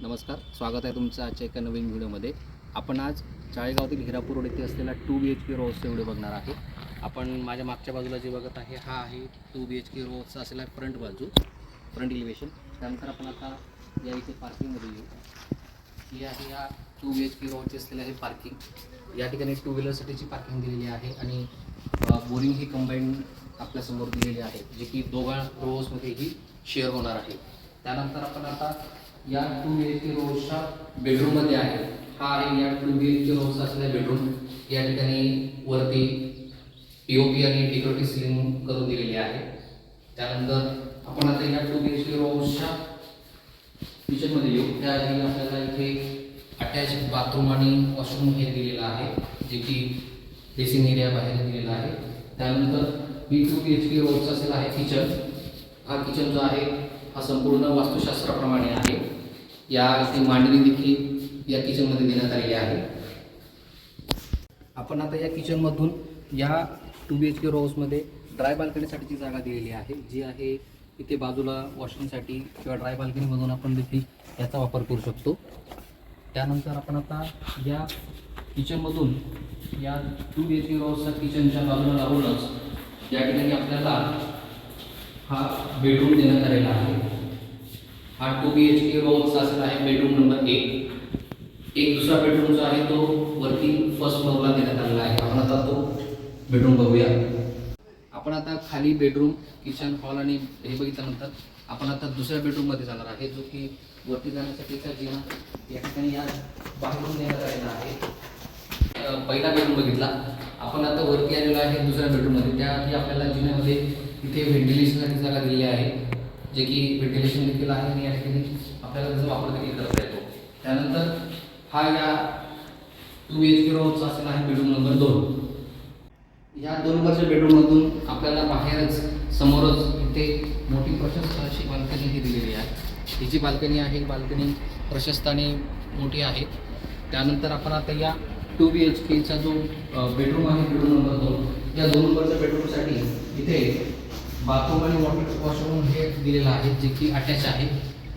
नमस्कार, स्वागत आहे तुमचं आजच्या एका नवीन व्हिडिओमध्ये. आपण आज चाळेगावातील हिरापूर रोड येथे असलेला 2 BHK रो हाऊसचा व्हिडिओ बघणार आहे. आपण माझ्या मागच्या बाजूला जे बघत आहे हा आहे 2 BHK रो हाऊसचा असलेला फ्रंट बाजू, फ्रंट एलिव्हेशन. त्यानंतर आपण आता या इथे पार्किंगमध्ये येऊ. ही आहे या 2 BHK रो हाऊसची असलेलं आहे पार्किंग. या ठिकाणी 2 व्हीलरसाठीची पार्किंग दिलेली आहे आणि बोरिंग ही कंबाईन आपल्यासमोर दिलेली आहे, जे की दोघा रो हाऊसमध्येही शेअर होणार आहे. त्यानंतर आपण आता या 2 BHK रो हाऊसच्या बेडरूममध्ये आहे. हा आहे या 2 BHK रो हाऊसचा असलेला बेडरूम. या ठिकाणी वरती POP आणि डेकोरेटिव्ह सिलिंग करून दिलेली आहे. त्यानंतर आपण आता या 2 BHK रो हाऊसच्या किचनमध्ये येऊ. त्याआधी आपल्याला इथे अटॅच बाथरूम आणि वॉशरूम हे दिलेलं आहे, जे की बेसिन एरिया बाहेर दिलेला आहे. त्यानंतर ही 2 BHK रो हाऊसचा असलेला आहे किचन. हा किचन जो आहे हा संपूर्ण वास्तुशास्त्राप्रमाणे आहे. या मांडणी देखील या किचनमध्ये देण्यात आलेली आहे. आपण आता या किचनमधून या 2 BHK रो हाऊसमध्ये ड्राय बाल्कनीसाठीची जागा दिलेली आहे, जी आहे इथे बाजूला वॉशरूमसाठी किंवा ड्राय बाल्कनीमधून आपण देखील याचा वापर करू शकतो. त्यानंतर आपण आता या किचनमधून या 2 BHK रो हाऊसच्या किचनच्या बाजूला लागूनच या ठिकाणी आपल्याला हा बेडरूम देण्यात आलेला आहे. हा 2 BHK रो हाऊसचा असलेला आहे बेडरूम नंबर 1. एक दुसरा बेडरूम जो आहे तो वरती फर्स्ट फ्लोअरला देण्यात आलेला आहे. आपण आता तो बेडरूम बघूया. आपण आता खाली बेडरूम, किचन, हॉल आणि हे बघितल्यानंतर आपण आता दुसऱ्या बेडरूममध्ये जाणार आहे, जो की वरती जाण्यासाठीचा जिना या ठिकाणी या बाहेरून देण्यात आलेला आहे. पहिला बेडरूम बघितला. आपण आता वरती आलेलो आहे दुसऱ्या बेडरूममध्ये. त्याआधी आपल्याला जिन्यामध्ये इथे व्हेंटिलेशनसाठी जागा दिलेली आहे, जे की व्हेंटिलेशन देखील आहे आणि या ठिकाणी आपल्याला त्याचा वापर देखील करता येतो. त्यानंतर हा या 2 BHK रो हाऊसचा असलेला आहे बेडरूम नंबर 2. या 2 नंबरच्या बेडरूममधून आपल्याला बाहेरच समोरच इथे मोठी प्रशस्त अशी बाल्कनी ही दिलेली आहे. ही जी बाल्कनी आहे, बाल्कनी प्रशस्त आणि मोठी आहे. त्यानंतर आपण आता या 2 BHKचा जो बेडरूम आहे बेडरूम नंबर 2, या 2 नंबरच्या बेडरूमसाठी इथे बाथरूम आणि वॉशरूम हे दिलेलं आहे, जे की अटॅच आहे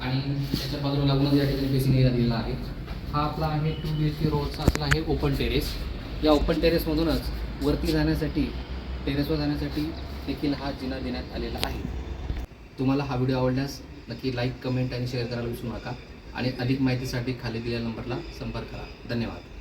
आणि त्याच्या बाजूला लागूनच या ठिकाणी बेसिन एरिया दिलेला आहे. हा आपला आहे 2 BHK रो हाऊसचा असला आहे ओपन टेरेस. या ओपन टेरेसमधूनच वरती जाण्यासाठी, टेरेसवर जाण्यासाठी देखील हा जिना देण्यात आलेला आहे. तुम्हाला हा व्हिडिओ आवडल्यास नक्की लाईक, कमेंट आणि शेअर करायला विसरू नका आणि अधिक माहितीसाठी खाली दिलेल्या नंबरला संपर्क करा. धन्यवाद.